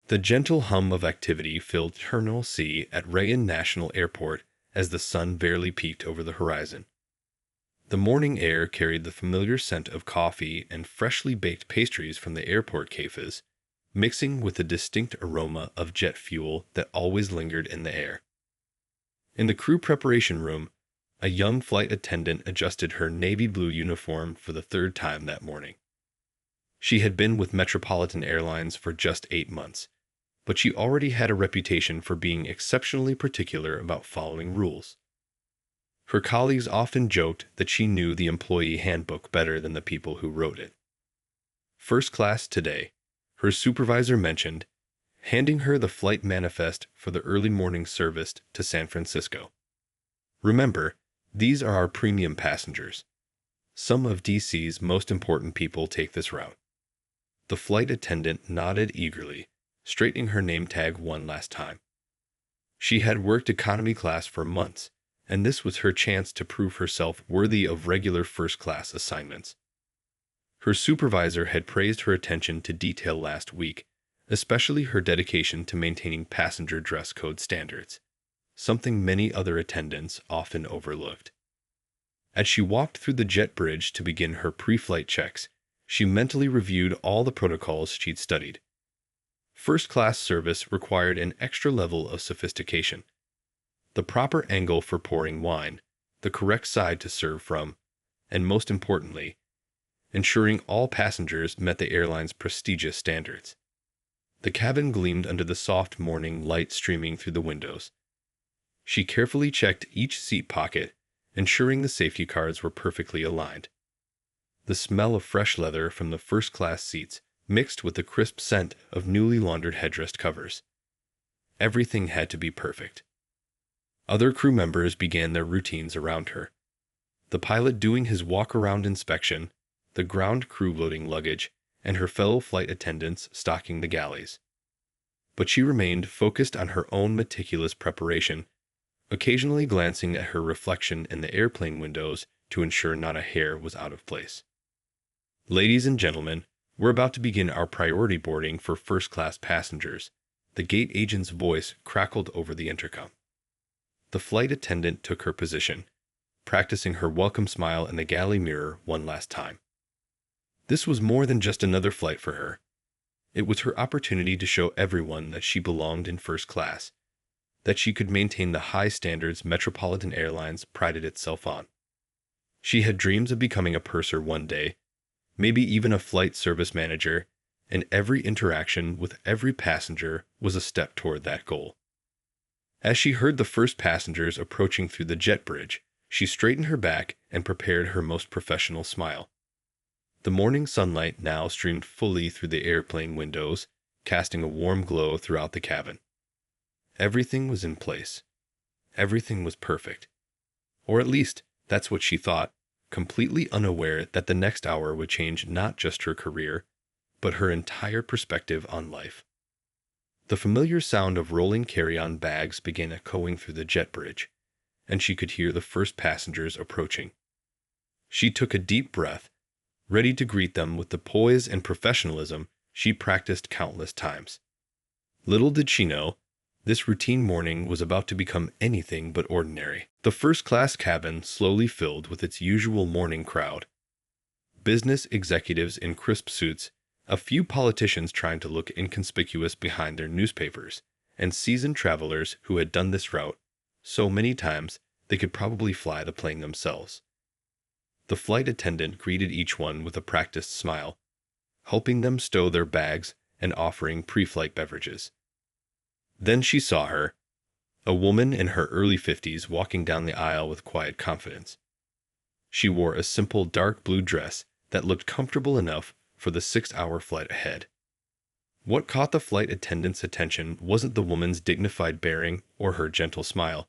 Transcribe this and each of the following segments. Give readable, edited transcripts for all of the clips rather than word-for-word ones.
The gentle hum of activity filled Terminal C at Reagan National Airport as the sun barely peeked over the horizon. The morning air carried the familiar scent of coffee and freshly baked pastries from the airport cafes, mixing with the distinct aroma of jet fuel that always lingered in the air. In the crew preparation room, a young flight attendant adjusted her navy blue uniform for the third time that morning. She had been with Metropolitan Airlines for just 8 months, but she already had a reputation for being exceptionally particular about following rules. Her colleagues often joked that she knew the employee handbook better than the people who wrote it. First class today, her supervisor mentioned, handing her the flight manifest for the early morning service to San Francisco. Remember, these are our premium passengers. Some of DC's most important people take this route. The flight attendant nodded eagerly, straightening her name tag one last time. She had worked economy class for months, and this was her chance to prove herself worthy of regular first-class assignments. Her supervisor had praised her attention to detail last week, especially her dedication to maintaining passenger dress code standards, something many other attendants often overlooked. As she walked through the jet bridge to begin her pre-flight checks, she mentally reviewed all the protocols she'd studied. First-class service required an extra level of sophistication. The proper angle for pouring wine, the correct side to serve from, and most importantly, ensuring all passengers met the airline's prestigious standards. The cabin gleamed under the soft morning light streaming through the windows. She carefully checked each seat pocket, ensuring the safety cards were perfectly aligned. The smell of fresh leather from the first-class seats mixed with the crisp scent of newly laundered headrest covers. Everything had to be perfect. Other crew members began their routines around her. The pilot doing his walk-around inspection, the ground crew loading luggage, and her fellow flight attendants stocking the galleys. But she remained focused on her own meticulous preparation, occasionally glancing at her reflection in the airplane windows to ensure not a hair was out of place. Ladies and gentlemen, we're about to begin our priority boarding for first-class passengers. The gate agent's voice crackled over the intercom. The flight attendant took her position, practicing her welcome smile in the galley mirror one last time. This was more than just another flight for her. It was her opportunity to show everyone that she belonged in first class, that she could maintain the high standards Metropolitan Airlines prided itself on. She had dreams of becoming a purser one day, maybe even a flight service manager, and every interaction with every passenger was a step toward that goal. As she heard the first passengers approaching through the jet bridge, she straightened her back and prepared her most professional smile. The morning sunlight now streamed fully through the airplane windows, casting a warm glow throughout the cabin. Everything was in place. Everything was perfect. Or at least, that's what she thought, completely unaware that the next hour would change not just her career, but her entire perspective on life. The familiar sound of rolling carry-on bags began echoing through the jet bridge, and she could hear the first passengers approaching. She took a deep breath, ready to greet them with the poise and professionalism she practiced countless times. Little did she know, this routine morning was about to become anything but ordinary. The first-class cabin slowly filled with its usual morning crowd. Business executives in crisp suits, a few politicians trying to look inconspicuous behind their newspapers, and seasoned travelers who had done this route so many times they could probably fly the plane themselves. The flight attendant greeted each one with a practiced smile, helping them stow their bags and offering pre-flight beverages. Then she saw her, a woman in her early 50s walking down the aisle with quiet confidence. She wore a simple dark blue dress that looked comfortable enough for the 6-hour flight ahead. What caught the flight attendant's attention wasn't the woman's dignified bearing or her gentle smile,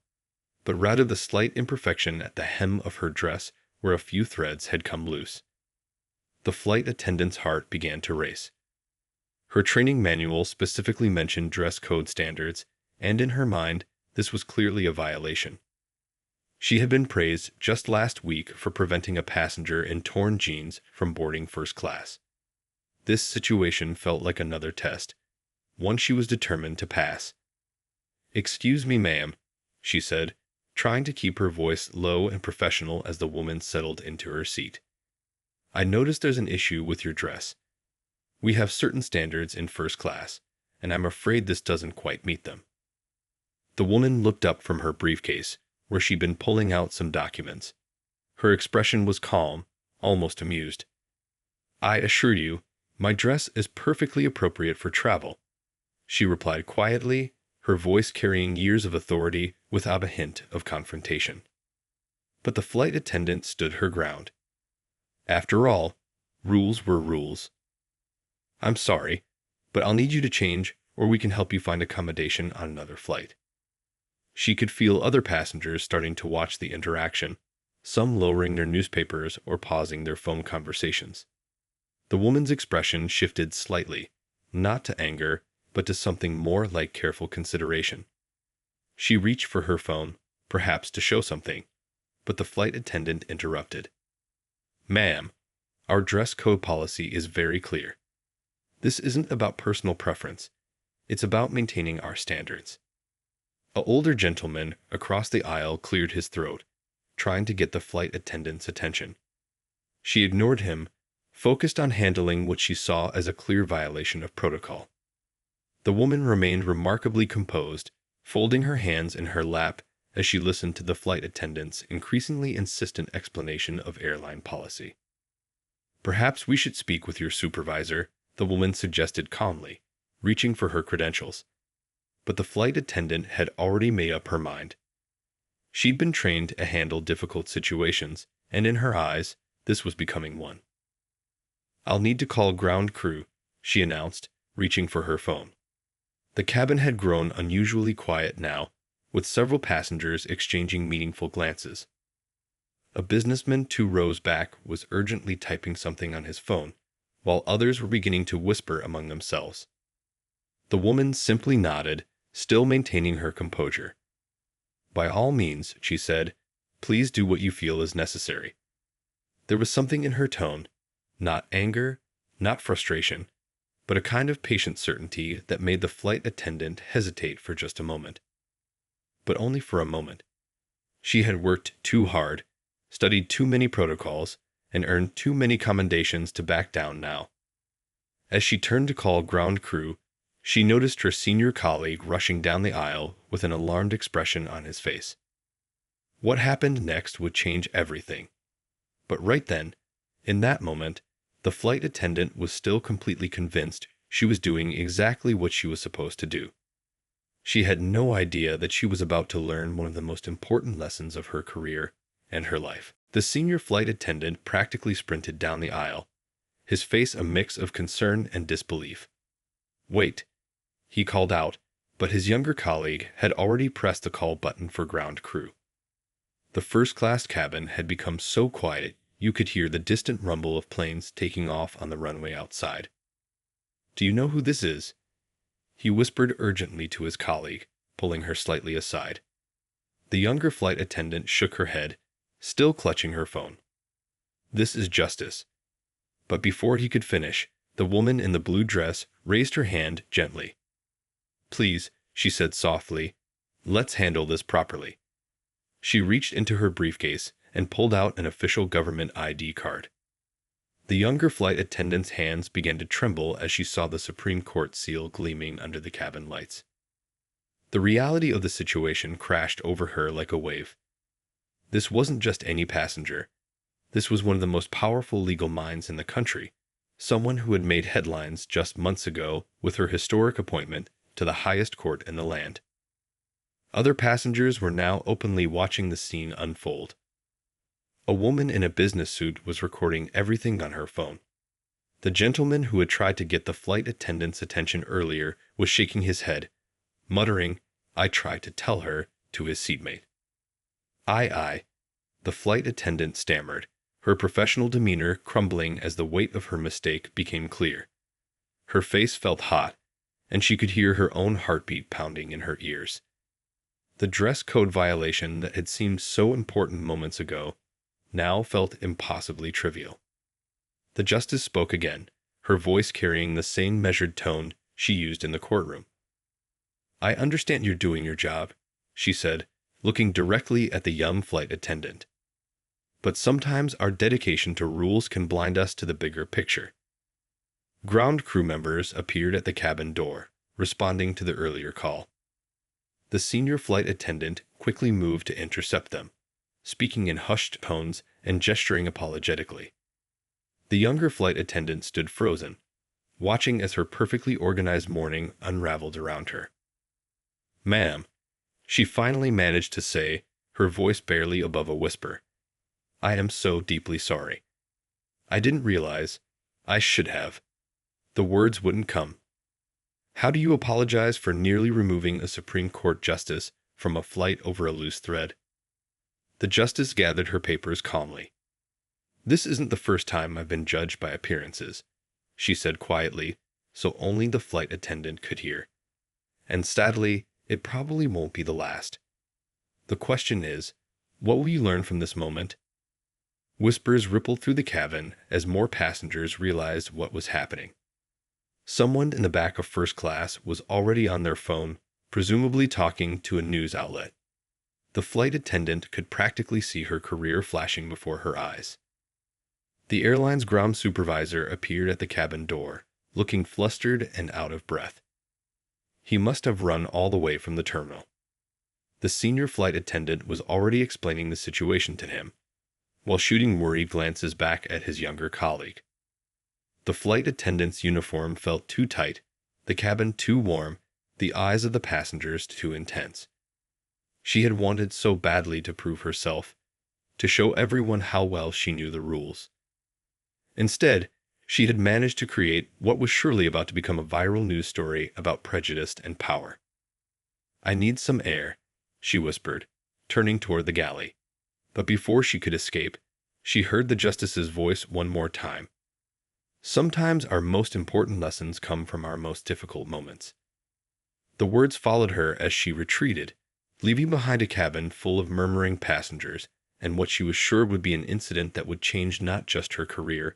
but rather the slight imperfection at the hem of her dress where a few threads had come loose. The flight attendant's heart began to race. Her training manual specifically mentioned dress code standards, and in her mind, this was clearly a violation. She had been praised just last week for preventing a passenger in torn jeans from boarding first class. This situation felt like another test, one she was determined to pass. "Excuse me, ma'am," she said, trying to keep her voice low and professional as the woman settled into her seat. "I notice there's an issue with your dress. We have certain standards in first class, and I'm afraid this doesn't quite meet them." The woman looked up from her briefcase, where she'd been pulling out some documents. Her expression was calm, almost amused. "I assure you, my dress is perfectly appropriate for travel," she replied quietly, her voice carrying years of authority without a hint of confrontation. But the flight attendant stood her ground. After all, rules were rules. "I'm sorry, but I'll need you to change, or we can help you find accommodation on another flight." She could feel other passengers starting to watch the interaction, some lowering their newspapers or pausing their phone conversations. The woman's expression shifted slightly, not to anger, but to something more like careful consideration. She reached for her phone, perhaps to show something, but the flight attendant interrupted. "Ma'am, our dress code policy is very clear. This isn't about personal preference. It's about maintaining our standards." An older gentleman across the aisle cleared his throat, trying to get the flight attendant's attention. She ignored him, focused on handling what she saw as a clear violation of protocol. The woman remained remarkably composed, folding her hands in her lap as she listened to the flight attendant's increasingly insistent explanation of airline policy. "Perhaps we should speak with your supervisor," the woman suggested calmly, reaching for her credentials. But the flight attendant had already made up her mind. She'd been trained to handle difficult situations, and in her eyes, this was becoming one. "I'll need to call ground crew," she announced, reaching for her phone. The cabin had grown unusually quiet now, with several passengers exchanging meaningful glances. A businessman 2 rows back was urgently typing something on his phone, while others were beginning to whisper among themselves. The woman simply nodded, still maintaining her composure. "By all means," she said, "please do what you feel is necessary." There was something in her tone, not anger, not frustration, but a kind of patient certainty that made the flight attendant hesitate for just a moment. But only for a moment. She had worked too hard, studied too many protocols, and earned too many commendations to back down now. As she turned to call ground crew, she noticed her senior colleague rushing down the aisle with an alarmed expression on his face. What happened next would change everything. But right then, in that moment, the flight attendant was still completely convinced she was doing exactly what she was supposed to do. She had no idea that she was about to learn one of the most important lessons of her career and her life. The senior flight attendant practically sprinted down the aisle, his face a mix of concern and disbelief. "Wait," he called out, but his younger colleague had already pressed the call button for ground crew. The first-class cabin had become so quiet you could hear the distant rumble of planes taking off on the runway outside. "Do you know who this is?" he whispered urgently to his colleague, pulling her slightly aside. The younger flight attendant shook her head, still clutching her phone. "This is Justice." But before he could finish, the woman in the blue dress raised her hand gently. "Please," she said softly, "let's handle this properly." She reached into her briefcase and pulled out an official government ID card. The younger flight attendant's hands began to tremble as she saw the Supreme Court seal gleaming under the cabin lights. The reality of the situation crashed over her like a wave. This wasn't just any passenger. This was one of the most powerful legal minds in the country, someone who had made headlines just months ago with her historic appointment to the highest court in the land. Other passengers were now openly watching the scene unfold. A woman in a business suit was recording everything on her phone. The gentleman who had tried to get the flight attendant's attention earlier was shaking his head, muttering, "I tried to tell her," to his seatmate. "Aye," the flight attendant stammered, her professional demeanor crumbling as the weight of her mistake became clear. Her face felt hot, and she could hear her own heartbeat pounding in her ears. The dress code violation that had seemed so important moments ago now felt impossibly trivial. The justice spoke again, her voice carrying the same measured tone she used in the courtroom. "I understand you're doing your job," she said, looking directly at the young flight attendant. "But sometimes our dedication to rules can blind us to the bigger picture." Ground crew members appeared at the cabin door, responding to the earlier call. The senior flight attendant quickly moved to intercept them, speaking in hushed tones and gesturing apologetically. The younger flight attendant stood frozen, watching as her perfectly organized morning unraveled around her. "Ma'am," she finally managed to say, her voice barely above a whisper, "I am so deeply sorry. I didn't realize. I should have." The words wouldn't come. "How do you apologize for nearly removing a Supreme Court justice from a flight over a loose thread?" The justice gathered her papers calmly. "This isn't the first time I've been judged by appearances," she said quietly, so only the flight attendant could hear. "And sadly, it probably won't be the last. The question is, what will you learn from this moment?" Whispers rippled through the cabin as more passengers realized what was happening. Someone in the back of first class was already on their phone, presumably talking to a news outlet. The flight attendant could practically see her career flashing before her eyes. The airline's ground supervisor appeared at the cabin door, looking flustered and out of breath. He must have run all the way from the terminal. The senior flight attendant was already explaining the situation to him, while shooting worried glances back at his younger colleague. The flight attendant's uniform felt too tight, the cabin too warm, the eyes of the passengers too intense. She had wanted so badly to prove herself, to show everyone how well she knew the rules. Instead, she had managed to create what was surely about to become a viral news story about prejudice and power. "I need some air," she whispered, turning toward the galley. But before she could escape, she heard the justice's voice one more time. "Sometimes our most important lessons come from our most difficult moments." The words followed her as she retreated, leaving behind a cabin full of murmuring passengers and what she was sure would be an incident that would change not just her career,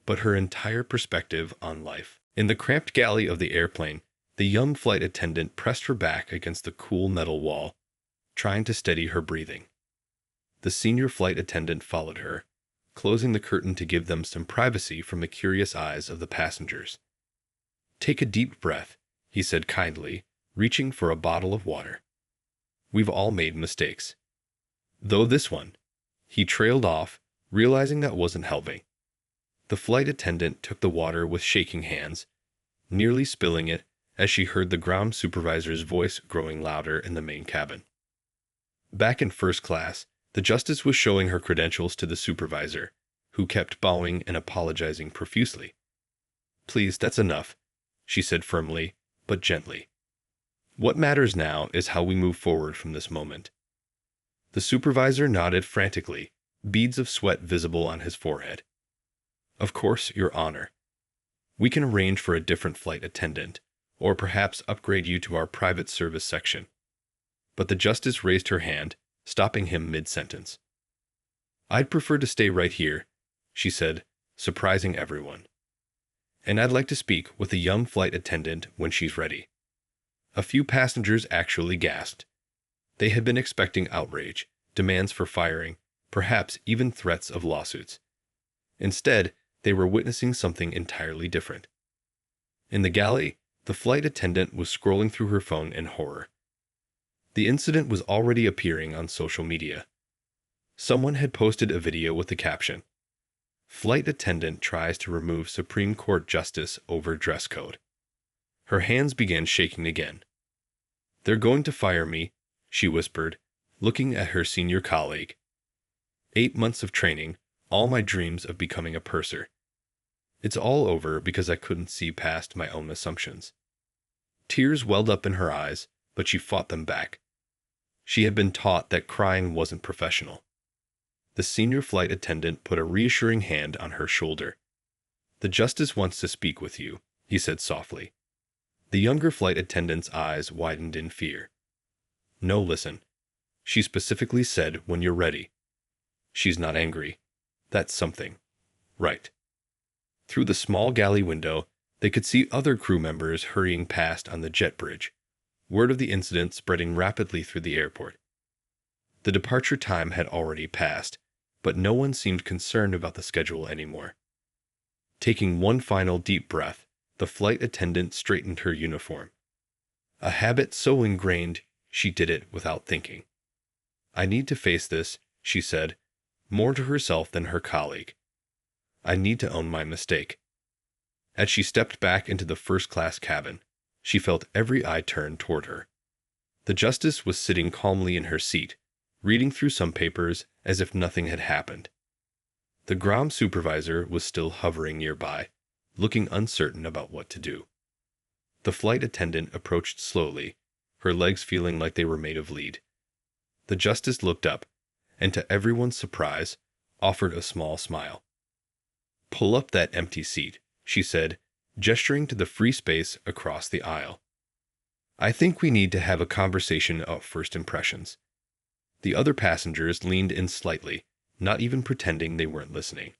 but her entire perspective on life. In the cramped galley of the airplane, the young flight attendant pressed her back against the cool metal wall, trying to steady her breathing. The senior flight attendant followed her, closing the curtain to give them some privacy from the curious eyes of the passengers. "Take a deep breath," he said kindly, reaching for a bottle of water. "We've all made mistakes. Though this one." He trailed off, realizing that wasn't helping. The flight attendant took the water with shaking hands, nearly spilling it as she heard the ground supervisor's voice growing louder in the main cabin. Back in first class, the justice was showing her credentials to the supervisor, who kept bowing and apologizing profusely. "Please, that's enough," she said firmly, but gently. "What matters now is how we move forward from this moment." The supervisor nodded frantically, beads of sweat visible on his forehead. "Of course, Your Honor. We can arrange for a different flight attendant, or perhaps upgrade you to our private service section." But the justice raised her hand, stopping him mid-sentence. "I'd prefer to stay right here," she said, surprising everyone. "And I'd like to speak with the young flight attendant when she's ready." A few passengers actually gasped. They had been expecting outrage, demands for firing, perhaps even threats of lawsuits. Instead, they were witnessing something entirely different. In the galley, the flight attendant was scrolling through her phone in horror. The incident was already appearing on social media. Someone had posted a video with the caption, "Flight attendant tries to remove Supreme Court justice over dress code." Her hands began shaking again. "They're going to fire me," she whispered, looking at her senior colleague. 8 months of training, all my dreams of becoming a purser. It's all over because I couldn't see past my own assumptions." Tears welled up in her eyes, but she fought them back. She had been taught that crying wasn't professional. The senior flight attendant put a reassuring hand on her shoulder. "The justice wants to speak with you," he said softly. The younger flight attendant's eyes widened in fear. "No, listen. She specifically said when you're ready. She's not angry. That's something. Right." Through the small galley window, They could see other crew members hurrying past on the jet bridge, word of the incident spreading rapidly through the airport. The departure time had already passed, but no one seemed concerned about the schedule anymore. Taking one final deep breath, the flight attendant straightened her uniform. A habit so ingrained, she did it without thinking. "I need to face this," she said, more to herself than her colleague. "I need to own my mistake." As she stepped back into the first-class cabin, she felt every eye turn toward her. The justice was sitting calmly in her seat, reading through some papers as if nothing had happened. The ground supervisor was still hovering nearby, looking uncertain about what to do. The flight attendant approached slowly, her legs feeling like they were made of lead. The justice looked up, and to everyone's surprise, offered a small smile. "Pull up that empty seat," she said, gesturing to the free space across the aisle. "I think we need to have a conversation of first impressions." The other passengers leaned in slightly, not even pretending they weren't listening.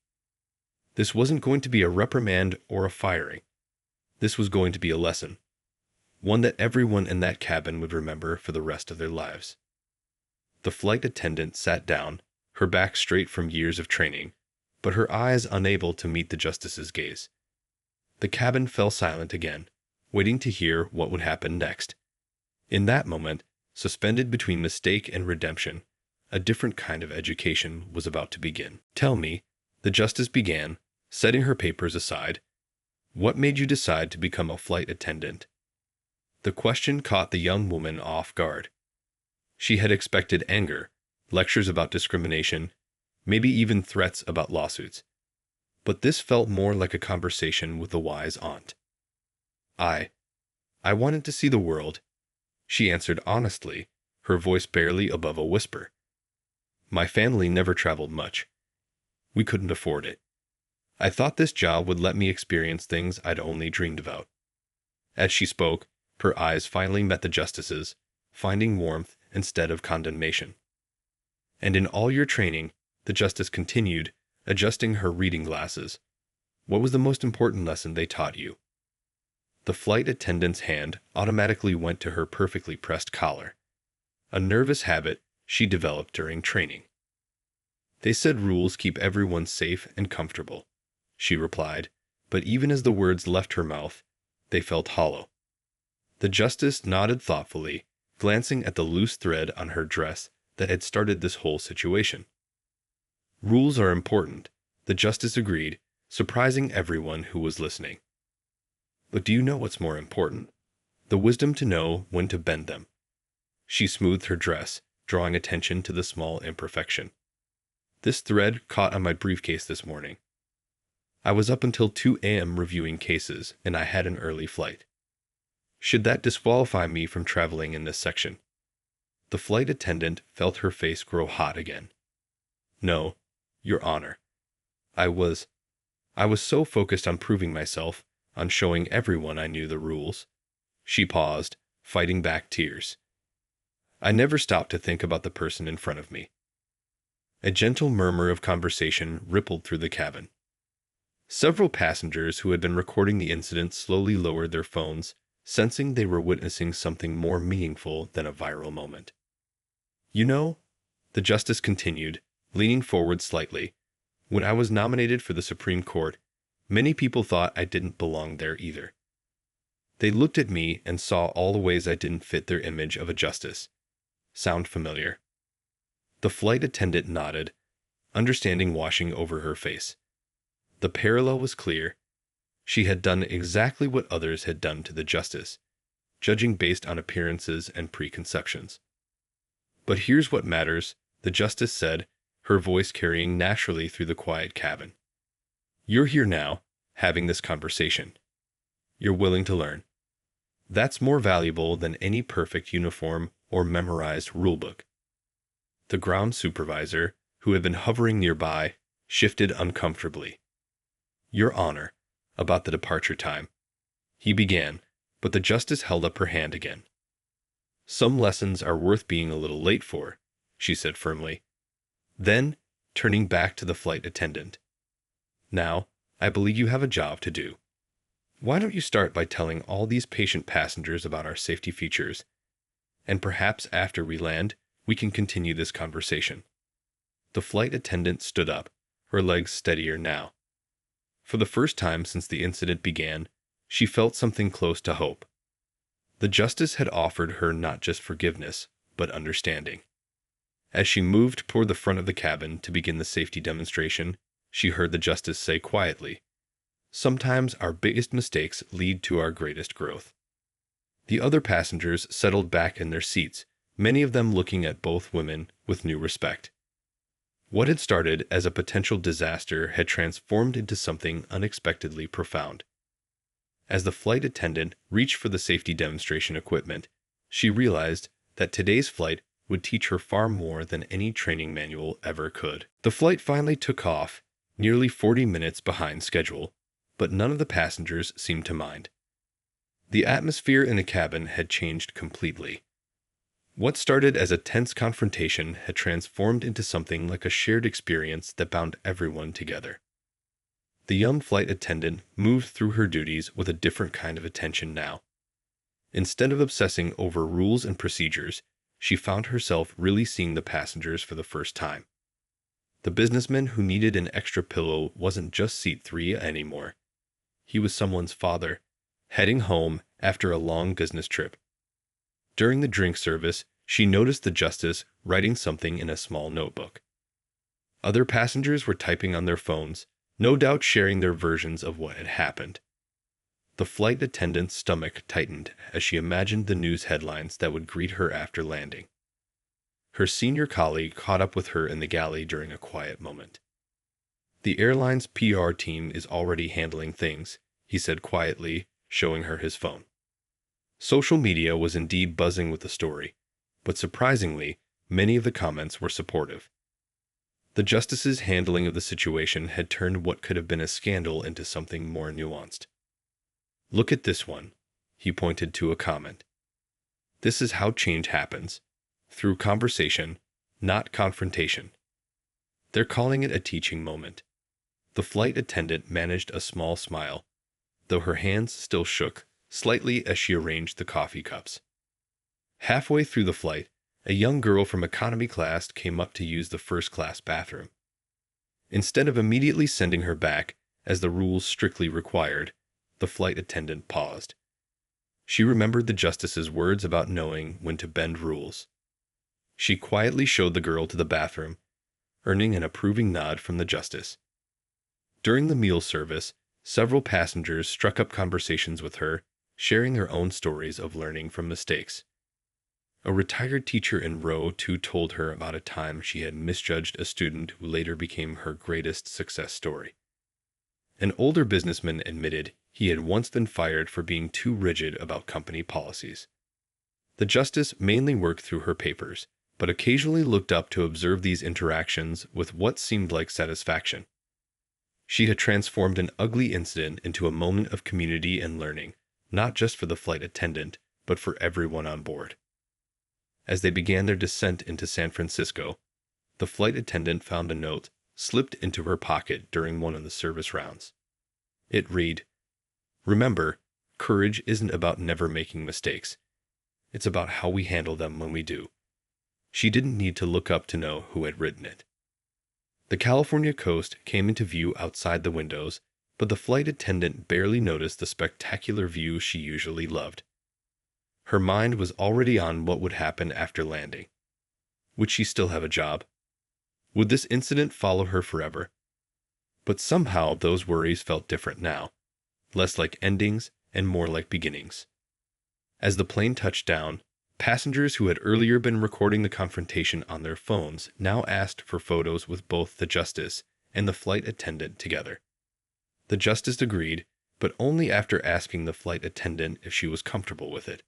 This wasn't going to be a reprimand or a firing. This was going to be a lesson, one that everyone in that cabin would remember for the rest of their lives. The flight attendant sat down, her back straight from years of training, but her eyes unable to meet the justice's gaze. The cabin fell silent again, waiting to hear what would happen next. In that moment, suspended between mistake and redemption, a different kind of education was about to begin. "Tell me," the justice began, setting her papers aside, "what made you decide to become a flight attendant?" The question caught the young woman off guard. She had expected anger, lectures about discrimination, maybe even threats about lawsuits. But this felt more like a conversation with a wise aunt. I wanted to see the world," she answered honestly, her voice barely above a whisper. "My family never traveled much. We couldn't afford it. I thought this job would let me experience things I'd only dreamed about." As she spoke, her eyes finally met the justice's, finding warmth instead of condemnation. "And in all your training," the justice continued, adjusting her reading glasses, "what was the most important lesson they taught you?" The flight attendant's hand automatically went to her perfectly pressed collar, a nervous habit she developed during training. "They said rules keep everyone safe and comfortable," she replied, but even as the words left her mouth, they felt hollow. The justice nodded thoughtfully, glancing at the loose thread on her dress that had started this whole situation. "Rules are important," the justice agreed, surprising everyone who was listening. "But do you know what's more important? The wisdom to know when to bend them." She smoothed her dress, drawing attention to the small imperfection. "This thread caught on my briefcase this morning. I was up until 2 a.m. reviewing cases, and I had an early flight. Should that disqualify me from traveling in this section?" The flight attendant felt her face grow hot again. "No, Your Honor. I was so focused on proving myself, on showing everyone I knew the rules." She paused, fighting back tears. "I never stopped to think about the person in front of me." A gentle murmur of conversation rippled through the cabin. Several passengers who had been recording the incident slowly lowered their phones, sensing they were witnessing something more meaningful than a viral moment. "You know," the justice continued, leaning forward slightly, "when I was nominated for the Supreme Court, many people thought I didn't belong there either. They looked at me and saw all the ways I didn't fit their image of a justice. Sound familiar?" The flight attendant nodded, understanding washing over her face. The parallel was clear. She had done exactly what others had done to the justice, judging based on appearances and preconceptions. "But here's what matters," the justice said, her voice carrying naturally through the quiet cabin. "You're here now, having this conversation. You're willing to learn. That's more valuable than any perfect uniform or memorized rulebook." The ground supervisor, who had been hovering nearby, shifted uncomfortably. "Your Honor, about the departure time," he began, but the justice held up her hand again. "Some lessons are worth being a little late for," she said firmly. Then, turning back to the flight attendant, "Now, I believe you have a job to do. Why don't you start by telling all these patient passengers about our safety features, and perhaps after we land, we can continue this conversation." The flight attendant stood up, her legs steadier now. For the first time since the incident began, she felt something close to hope. The justice had offered her not just forgiveness, but understanding. As she moved toward the front of the cabin to begin the safety demonstration, she heard the justice say quietly, "Sometimes our biggest mistakes lead to our greatest growth." The other passengers settled back in their seats, many of them looking at both women with new respect. What had started as a potential disaster had transformed into something unexpectedly profound. As the flight attendant reached for the safety demonstration equipment, she realized that today's flight would teach her far more than any training manual ever could. The flight finally took off, nearly 40 minutes behind schedule, but none of the passengers seemed to mind. The atmosphere in the cabin had changed completely. What started as a tense confrontation had transformed into something like a shared experience that bound everyone together. The young flight attendant moved through her duties with a different kind of attention now. Instead of obsessing over rules and procedures, she found herself really seeing the passengers for the first time. The businessman who needed an extra pillow wasn't just seat 3 anymore. He was someone's father, heading home after a long business trip. During the drink service, she noticed the justice writing something in a small notebook. Other passengers were typing on their phones, no doubt sharing their versions of what had happened. The flight attendant's stomach tightened as she imagined the news headlines that would greet her after landing. Her senior colleague caught up with her in the galley during a quiet moment. "The airline's PR team is already handling things," he said quietly, showing her his phone. Social media was indeed buzzing with the story, but surprisingly, many of the comments were supportive. The justice's handling of the situation had turned what could have been a scandal into something more nuanced. "Look at this one," he pointed to a comment. "This is how change happens, through conversation, not confrontation." They're calling it a teaching moment. The flight attendant managed a small smile, though her hands still shook slightly as she arranged the coffee cups. Halfway through the flight, a young girl from economy class came up to use the first-class bathroom. Instead of immediately sending her back, as the rules strictly required, the flight attendant paused. She remembered the justice's words about knowing when to bend rules. She quietly showed the girl to the bathroom, earning an approving nod from the justice. During the meal service, several passengers struck up conversations with her, sharing their own stories of learning from mistakes. A retired teacher in row 2 told her about a time she had misjudged a student who later became her greatest success story. An older businessman admitted he had once been fired for being too rigid about company policies. The justice mainly worked through her papers, but occasionally looked up to observe these interactions with what seemed like satisfaction. She had transformed an ugly incident into a moment of community and learning, not just for the flight attendant, but for everyone on board. As they began their descent into San Francisco, the flight attendant found a note slipped into her pocket during one of the service rounds. It read, "Remember, courage isn't about never making mistakes. It's about how we handle them when we do." She didn't need to look up to know who had written it. The California coast came into view outside the windows, but the flight attendant barely noticed the spectacular view she usually loved. Her mind was already on what would happen after landing. Would she still have a job? Would this incident follow her forever? But somehow those worries felt different now, less like endings and more like beginnings. As the plane touched down, passengers who had earlier been recording the confrontation on their phones now asked for photos with both the justice and the flight attendant together. The justice agreed, but only after asking the flight attendant if she was comfortable with it.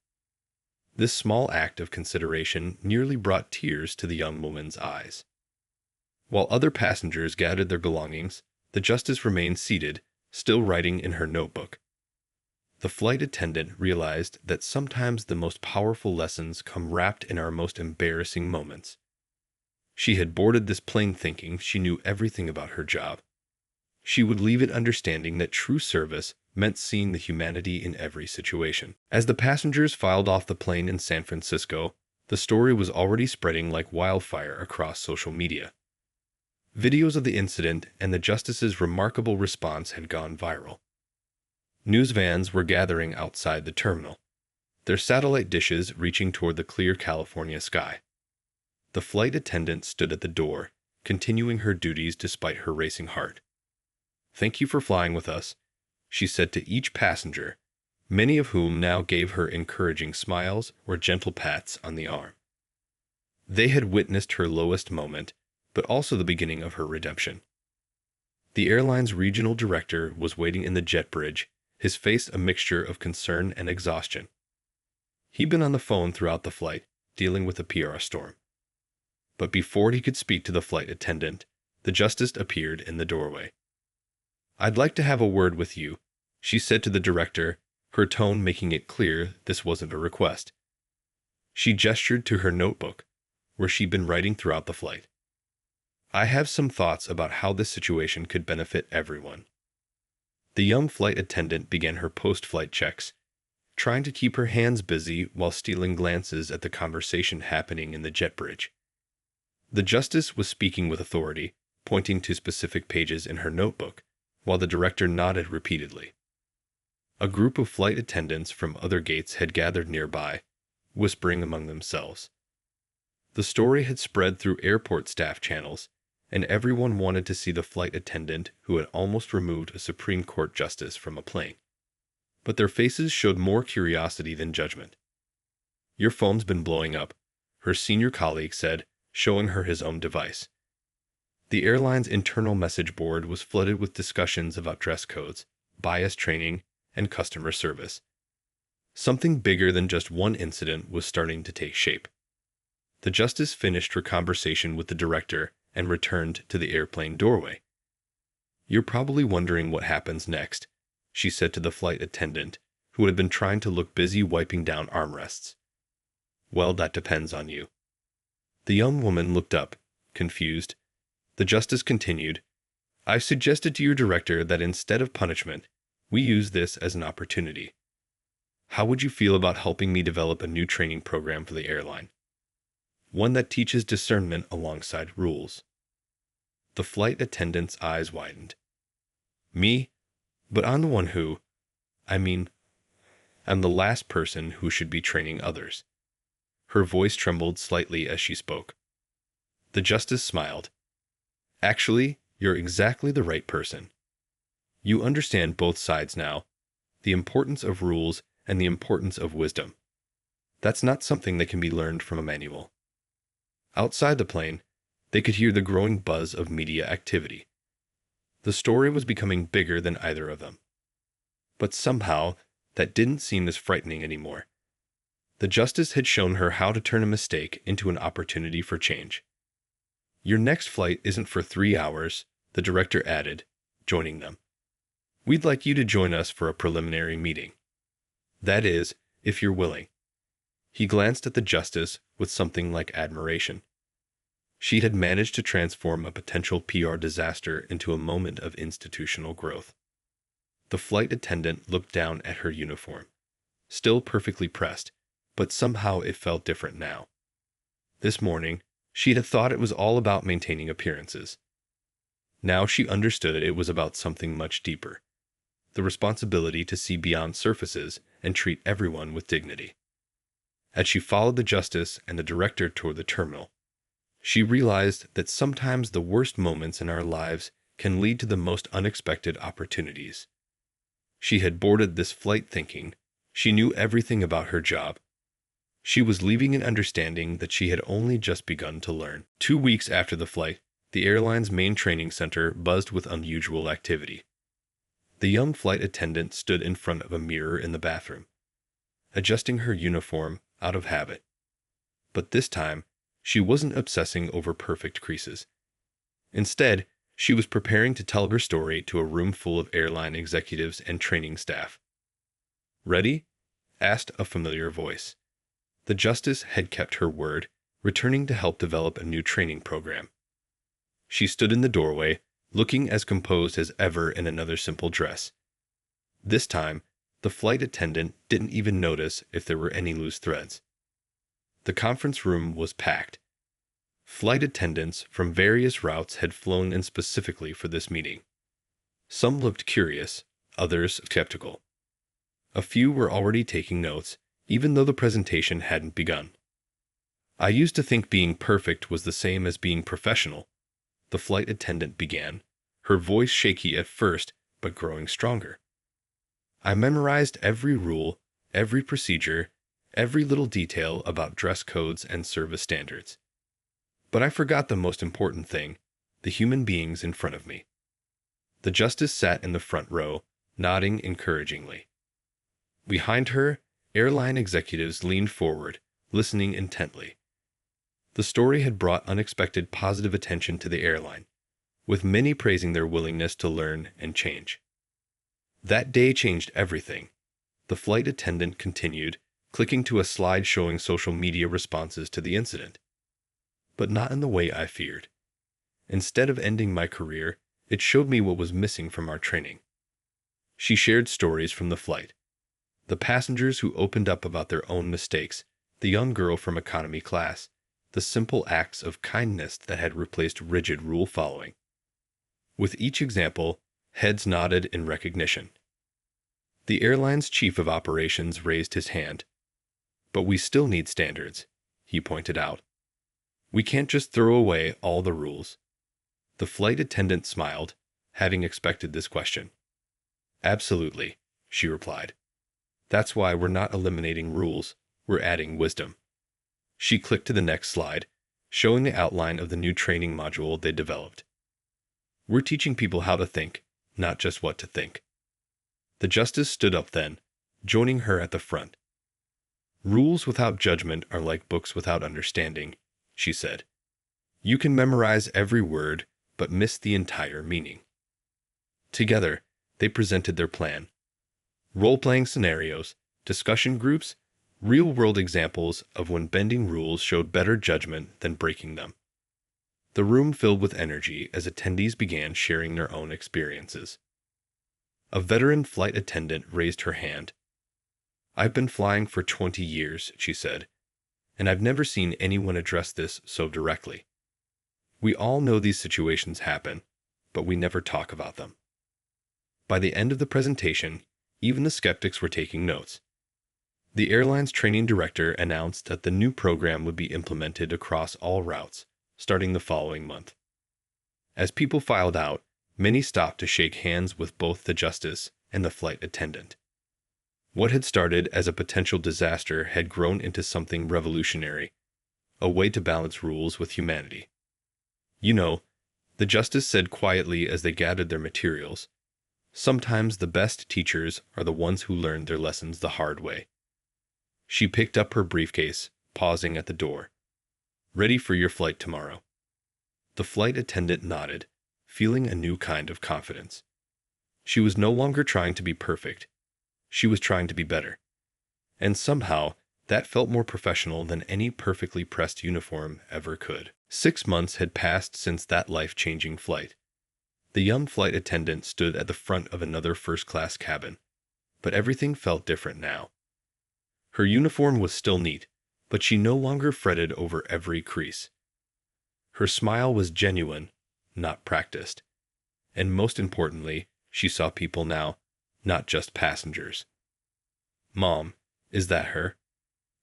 This small act of consideration nearly brought tears to the young woman's eyes. While other passengers gathered their belongings, the justice remained seated, still writing in her notebook. The flight attendant realized that sometimes the most powerful lessons come wrapped in our most embarrassing moments. She had boarded this plane thinking she knew everything about her job. She would leave it understanding that true service meant seeing the humanity in every situation. As the passengers filed off the plane in San Francisco, the story was already spreading like wildfire across social media. Videos of the incident and the justice's remarkable response had gone viral. News vans were gathering outside the terminal, their satellite dishes reaching toward the clear California sky. The flight attendant stood at the door, continuing her duties despite her racing heart. "Thank you for flying with us," she said to each passenger, many of whom now gave her encouraging smiles or gentle pats on the arm. They had witnessed her lowest moment, but also the beginning of her redemption. The airline's regional director was waiting in the jet bridge, his face a mixture of concern and exhaustion. He'd been on the phone throughout the flight, dealing with a PR storm. But before he could speak to the flight attendant, the justice appeared in the doorway. "I'd like to have a word with you," she said to the director, her tone making it clear this wasn't a request. She gestured to her notebook, where she'd been writing throughout the flight. "I have some thoughts about how this situation could benefit everyone." The young flight attendant began her post-flight checks, trying to keep her hands busy while stealing glances at the conversation happening in the jet bridge. The justice was speaking with authority, pointing to specific pages in her notebook, while the director nodded repeatedly. A group of flight attendants from other gates had gathered nearby, whispering among themselves. The story had spread through airport staff channels, and everyone wanted to see the flight attendant who had almost removed a Supreme Court justice from a plane. But their faces showed more curiosity than judgment. "Your phone's been blowing up," her senior colleague said, showing her his own device. The airline's internal message board was flooded with discussions about dress codes, bias training, and customer service. Something bigger than just one incident was starting to take shape. The justice finished her conversation with the director and returned to the airplane doorway. "You're probably wondering what happens next," she said to the flight attendant, who had been trying to look busy wiping down armrests. "Well, that depends on you." The young woman looked up, confused. The justice continued, "I suggested to your director that instead of punishment, we use this as an opportunity. How would you feel about helping me develop a new training program for the airline? One that teaches discernment alongside rules." The flight attendant's eyes widened. "Me? But I'm the one who, I'm the last person who should be training others." Her voice trembled slightly as she spoke. The justice smiled. "Actually, you're exactly the right person. You understand both sides now, the importance of rules and the importance of wisdom. That's not something that can be learned from a manual." Outside the plane, they could hear the growing buzz of media activity. The story was becoming bigger than either of them. But somehow, that didn't seem as frightening anymore. The justice had shown her how to turn a mistake into an opportunity for change. "Your next flight isn't for 3 hours," the director added, joining them. "We'd like you to join us for a preliminary meeting. That is, if you're willing." He glanced at the justice with something like admiration. She had managed to transform a potential PR disaster into a moment of institutional growth. The flight attendant looked down at her uniform, still perfectly pressed, but somehow it felt different now. This morning, she had thought it was all about maintaining appearances. Now she understood it was about something much deeper, the responsibility to see beyond surfaces and treat everyone with dignity. As she followed the justice and the director toward the terminal, she realized that sometimes the worst moments in our lives can lead to the most unexpected opportunities. She had boarded this flight thinking she knew everything about her job. She was leaving an understanding that she had only just begun to learn. 2 weeks after the flight, the airline's main training center buzzed with unusual activity. The young flight attendant stood in front of a mirror in the bathroom, adjusting her uniform out of habit. But this time, she wasn't obsessing over perfect creases. Instead, she was preparing to tell her story to a room full of airline executives and training staff. "Ready?" asked a familiar voice. The justice had kept her word, returning to help develop a new training program. She stood in the doorway, looking as composed as ever in another simple dress. This time, the flight attendant didn't even notice if there were any loose threads. The conference room was packed. Flight attendants from various routes had flown in specifically for this meeting. Some looked curious, others skeptical. A few were already taking notes, even though the presentation hadn't begun. I used to think being perfect was the same as being professional, the flight attendant began, her voice shaky at first, but growing stronger. I memorized every rule, every procedure, every little detail about dress codes and service standards. But I forgot the most important thing, the human beings in front of me. The justice sat in the front row, nodding encouragingly. Behind her, airline executives leaned forward, listening intently. The story had brought unexpected positive attention to the airline, with many praising their willingness to learn and change. That day changed everything. The flight attendant continued, clicking to a slide showing social media responses to the incident. But not in the way I feared. Instead of ending my career, it showed me what was missing from our training. She shared stories from the flight. The passengers who opened up about their own mistakes, the young girl from economy class, the simple acts of kindness that had replaced rigid rule following. With each example, heads nodded in recognition. The airline's chief of operations raised his hand. But we still need standards, he pointed out. We can't just throw away all the rules. The flight attendant smiled, having expected this question. Absolutely, she replied. That's why we're not eliminating rules, we're adding wisdom. She clicked to the next slide, showing the outline of the new training module they developed. We're teaching people how to think, not just what to think. The justice stood up then, joining her at the front. Rules without judgment are like books without understanding, she said. You can memorize every word, but miss the entire meaning. Together, they presented their plan. Role-playing scenarios, discussion groups, real-world examples of when bending rules showed better judgment than breaking them. The room filled with energy as attendees began sharing their own experiences. A veteran flight attendant raised her hand. I've been flying for 20 years, she said, and I've never seen anyone address this so directly. We all know these situations happen, but we never talk about them. By the end of the presentation, even the skeptics were taking notes. The airline's training director announced that the new program would be implemented across all routes, starting the following month. As people filed out, many stopped to shake hands with both the justice and the flight attendant. What had started as a potential disaster had grown into something revolutionary, a way to balance rules with humanity. You know, the justice said quietly as they gathered their materials, sometimes the best teachers are the ones who learn their lessons the hard way. She picked up her briefcase, pausing at the door. Ready for your flight tomorrow. The flight attendant nodded, feeling a new kind of confidence. She was no longer trying to be perfect. She was trying to be better. And somehow, that felt more professional than any perfectly pressed uniform ever could. 6 months had passed since that life-changing flight. The young flight attendant stood at the front of another first-class cabin, but everything felt different now. Her uniform was still neat, but she no longer fretted over every crease. Her smile was genuine, not practiced. And most importantly, she saw people now, not just passengers. Mom, is that her?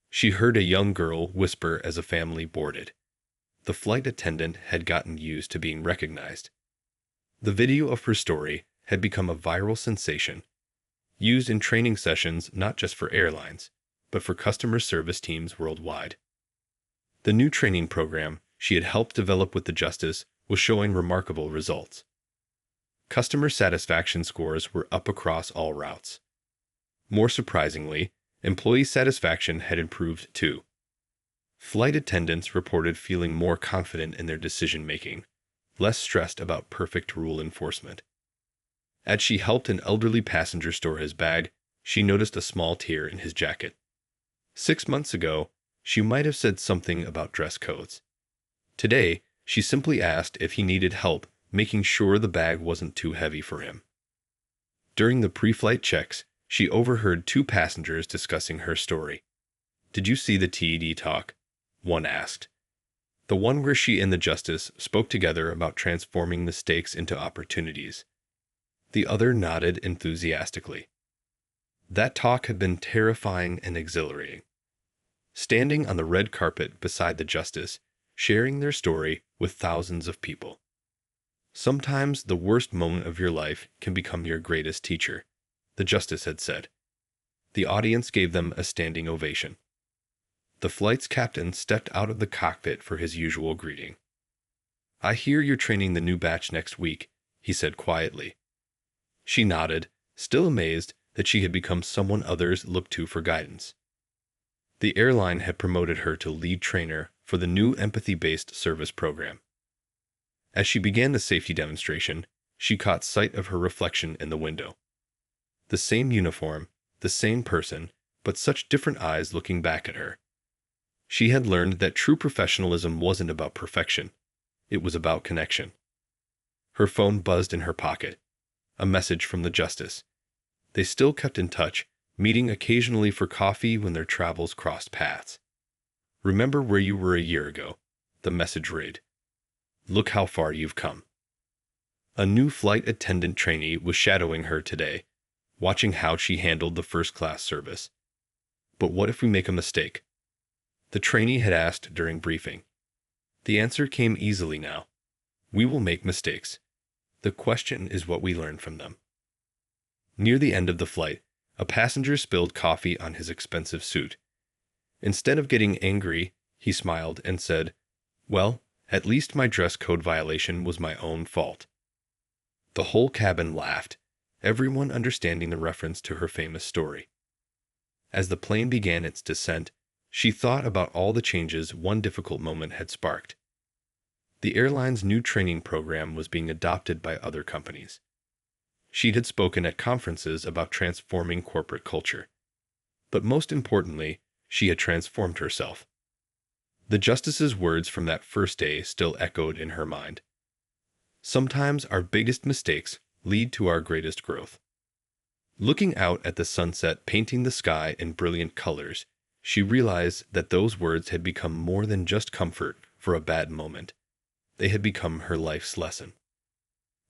She heard a young girl whisper as a family boarded. The flight attendant had gotten used to being recognized. The video of her story had become a viral sensation, used in training sessions not just for airlines, but for customer service teams worldwide. The new training program she had helped develop with the justice was showing remarkable results. Customer satisfaction scores were up across all routes. More surprisingly, employee satisfaction had improved too. Flight attendants reported feeling more confident in their decision-making, less stressed about perfect rule enforcement. As she helped an elderly passenger store his bag, she noticed a small tear in his jacket. 6 months ago, she might have said something about dress codes. Today, she simply asked if he needed help making sure the bag wasn't too heavy for him. During the pre-flight checks, she overheard two passengers discussing her story. "Did you see the TED talk?" one asked. "The one where she and the justice spoke together about transforming mistakes into opportunities." The other nodded enthusiastically. That talk had been terrifying and exhilarating. Standing on the red carpet beside the justice, sharing their story with thousands of people. "Sometimes the worst moment of your life can become your greatest teacher," the justice had said. The audience gave them a standing ovation. The flight's captain stepped out of the cockpit for his usual greeting. "I hear you're training the new batch next week," he said quietly. She nodded, still amazed that she had become someone others looked to for guidance. The airline had promoted her to lead trainer for the new empathy-based service program. As she began the safety demonstration, she caught sight of her reflection in the window. The same uniform, the same person, but such different eyes looking back at her. She had learned that true professionalism wasn't about perfection. It was about connection. Her phone buzzed in her pocket. A message from the justice. They still kept in touch, meeting occasionally for coffee when their travels crossed paths. "Remember where you were a year ago," the message read. "Look how far you've come." A new flight attendant trainee was shadowing her today, watching how she handled the first-class service. "But what if we make a mistake?" the trainee had asked during briefing. The answer came easily now. "We will make mistakes. The question is what we learn from them." Near the end of the flight, a passenger spilled coffee on his expensive suit. Instead of getting angry, he smiled and said, "Well, at least my dress code violation was my own fault." The whole cabin laughed, everyone understanding the reference to her famous story. As the plane began its descent, she thought about all the changes one difficult moment had sparked. The airline's new training program was being adopted by other companies. She had spoken at conferences about transforming corporate culture. But most importantly, she had transformed herself. The justice's words from that first day still echoed in her mind. Sometimes our biggest mistakes lead to our greatest growth. Looking out at the sunset painting the sky in brilliant colors, she realized that those words had become more than just comfort for a bad moment. They had become her life's lesson.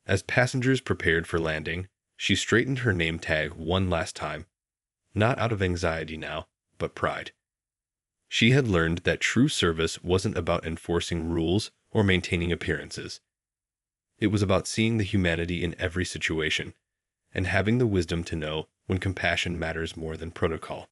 As passengers prepared for landing, she straightened her name tag one last time, not out of anxiety now, but pride. She had learned that true service wasn't about enforcing rules or maintaining appearances. It was about seeing the humanity in every situation, and having the wisdom to know when compassion matters more than protocol.